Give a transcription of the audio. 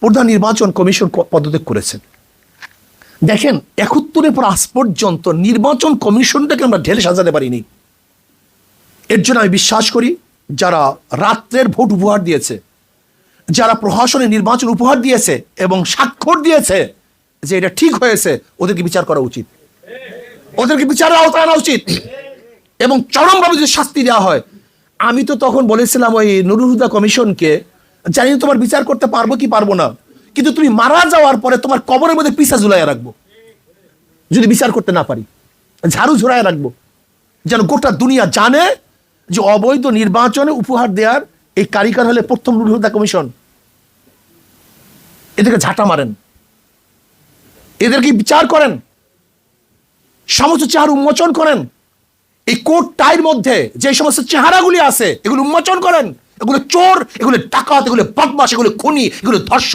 প্রধান নির্বাচন কমিশন পদত্যাগ করেছেন। দেখেন 71-এর পর আজ পর্যন্ত নির্বাচন কমিশনটাকে আমরা ঢেলে সাজাতে পারিনি। এর জন্য আমি বিশ্বাস করি যারা রাত্রের ভোট উপহার দিয়েছে, যারা প্রশাসনে নির্বাচন উপহার দিয়েছে এবং স্বাক্ষর দিয়েছে যে এটা ঠিক হয়েছে, ওদেরকে বিচার করা উচিত, ওদেরকে বিচারের আওতায় আনা উচিত এবং চরমভাবে যদি শাস্তি দেওয়া হয়। আমি তো তখন বলেছিলাম ওই নুরুল হুদা কমিশনকে, জানি না তোমার বিচার করতে পারবো কি পারবো না, কিন্তু তুমি মারা যাওয়ার পরে তোমার কবরের মধ্যে পিসা ঝুলাইয়া রাখবো, যদি বিচার করতে না পারি ঝাড়ু ঝুলাইয়া রাখবো, যেন গোটা দুনিয়া জানে যে অবৈধ নির্বাচনে উপহার দেওয়ার এই কারিগর হলে প্রথম নুরুল হুদা কমিশন। এদেরকে ঝাঁটা মারেন, এদেরকে বিচার করেন, সমস্ত চেহারা উন্মোচন করেন। এই কোট টাইর মধ্যে যে সমস্ত চেহারাগুলি আছে এগুলো উন্মোচন করেন। এগুলো চোর, এগুলো ডাকাত, এগুলো বদমাশ, এগুলো খুনি, এগুলো ধর্ষক।